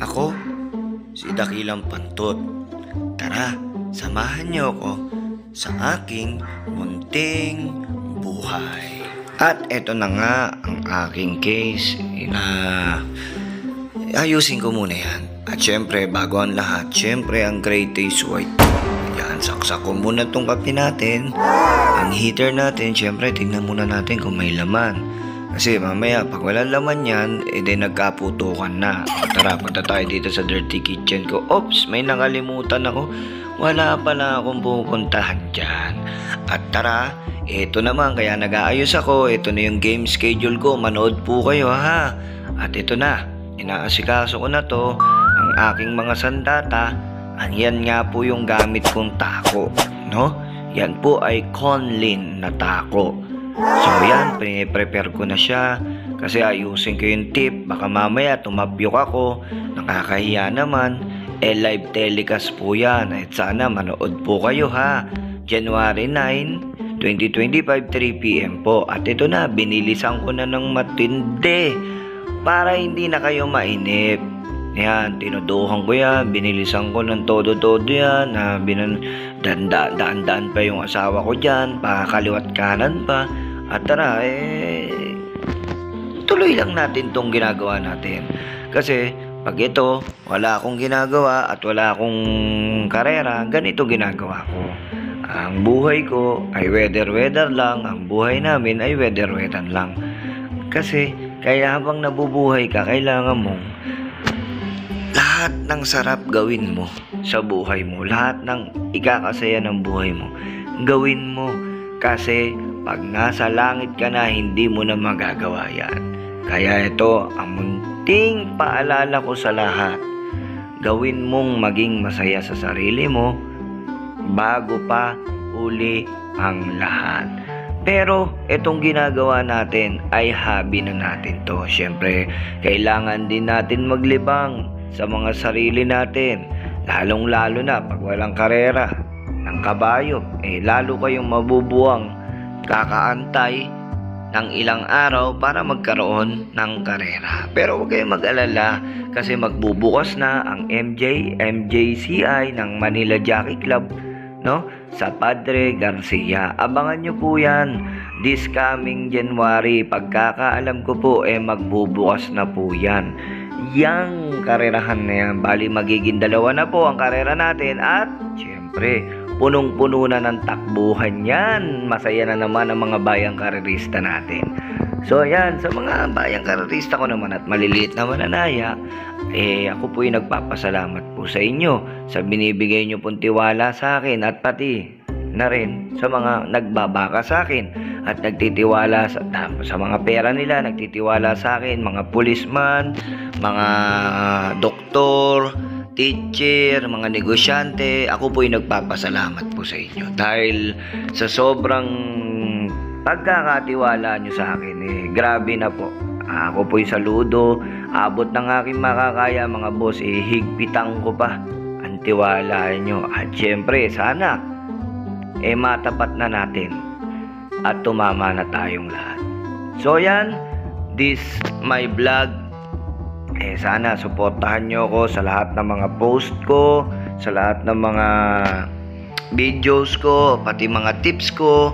Ako, si Dakilang Pantot. Tara, samahan niyo ako sa aking munting buhay. At eto na nga ang aking case na ayusin ko muna yan. At syempre, bago ang lahat, syempre ang Great Taste White. Yan, saksak ko muna tong kape natin. Ang heater natin, syempre, tingnan muna natin kung may laman. Kasi mamaya, pag walang laman yan, edi nagkaputukan na. Tara, punta tayo dito sa dirty kitchen ko. Oops, may nakalimutan ako. Wala pala akong pupuntahan dyan. At tara, ito naman, kaya nag-aayos ako. Ito na yung game schedule ko. Manood po kayo, ha? At ito na, inaasikaso ko na to. Ang aking mga sandata. Yan nga po yung gamit kong tako, no? Yan po ay Conlin na tako. So yan, prepare ko na siya kasi ayusin ko yung tip. Baka mamaya tumabyok ako, nakakahiya naman. Live telecast po yan. At sana manood po kayo, ha. January 9, 2025, 3 p.m. po. At ito na, binilisan ko na ng matindi para hindi na kayo mainip. Yan, tinuduhan ko yan, binilisan ko ng todo-todo yan, daan-daan pa yung asawa ko dyan, pakakaliwat kanan pa. At tara, tuloy lang natin tong ginagawa natin. Kasi, pag ito, wala akong ginagawa at wala akong karera, ganito ginagawa ko. Ang buhay ko ay weather-weather lang, ang buhay namin ay weather-weather lang. Kasi, kaya habang nabubuhay ka, kailangan mong lahat ng sarap gawin mo sa buhay mo. Lahat ng ikakasaya ng buhay mo, gawin mo. Kasi pag nasa langit ka na, hindi mo na magagawa yan. Kaya ito, ang munting paalala ko sa lahat. Gawin mong maging masaya sa sarili mo bago pa uli ang lahat. Pero itong ginagawa natin ay hobby na natin to. Siyempre, kailangan din natin maglibang sa mga sarili natin, lalong-lalo na pag walang karera ng kabayo, lalo kayong mabubuwang kakaantay ng ilang araw para magkaroon ng karera. Pero huwag kayong mag-alala kasi magbubukas na ang MJCI ng Manila Jockey Club, no? Sa Padre Garcia. Abangan nyo po yan this coming January. Pagkakaalam ko po, magbubukas na po yan. Yang karerahan na yan, bali magiging 2 na po ang karera natin at syempre punong-puno na ng takbuhan yan. Masaya na naman ang mga bayang karerista natin. So yan, sa mga bayang karerista ko naman at maliliit na mananaya, ako po yung nagpapasalamat po sa inyo sa binibigay nyo pong tiwala sa akin at pati na rin sa mga nagbabaka sa akin at nagtitiwala sa mga pera nila, nagtitiwala sa akin, mga pulisman, mga doktor, teacher, mga negosyante. Ako po yung nagpapasalamat po sa inyo dahil sa sobrang pagkakatiwala nyo sa akin, grabe na po. Ako po yung saludo, abot ng aking makakaya mga boss, higpitan ko pa ang tiwala nyo. At syempre, sana matapat na natin at tumama na tayong lahat. So yan, this my vlog. Sana suportahan nyo ako sa lahat ng mga post ko, sa lahat ng mga videos ko, pati mga tips ko.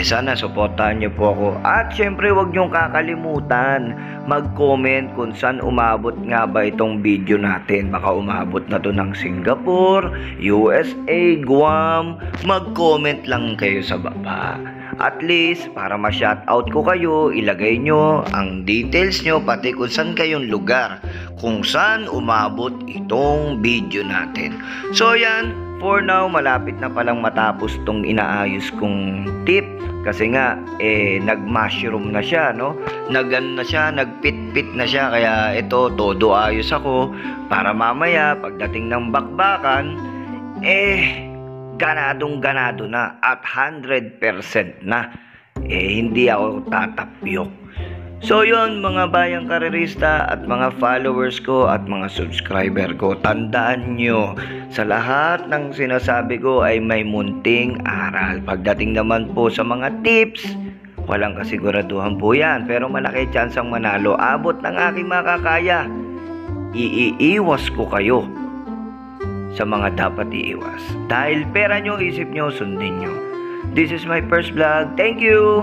Sana suportahan nyo po ako. At syempre, huwag nyo kakalimutan mag-comment kung saan umabot nga ba itong video natin. Baka umabot na to ng Singapore, USA, Guam. Mag-comment lang kayo sa baba. At least, para ma-shoutout ko kayo, ilagay nyo ang details nyo, pati kung saan kayong lugar, kung saan umabot itong video natin. So yan, for now, malapit na palang matapos tong inaayos kong tip. Kasi nga, nag-mushroom na siya, no? Na siya, nagpit-pit na siya. Kaya ito, todo ayos ako. Para mamaya, pagdating ng bakbakan, ganadong-ganado na. At 100% na. Hindi ako tatapyok. So yun, mga bayang karerista at mga followers ko at mga subscriber ko, tandaan nyo, sa lahat ng sinasabi ko ay may munting aral. Pagdating naman po sa mga tips, walang kasiguraduhan po yan, pero malaki chance ang manalo. Abot ng aking makakaya. iiwas ko kayo sa mga dapat iiwas. Dahil pera nyo, isip nyo, sundin nyo. This is my first vlog. Thank you!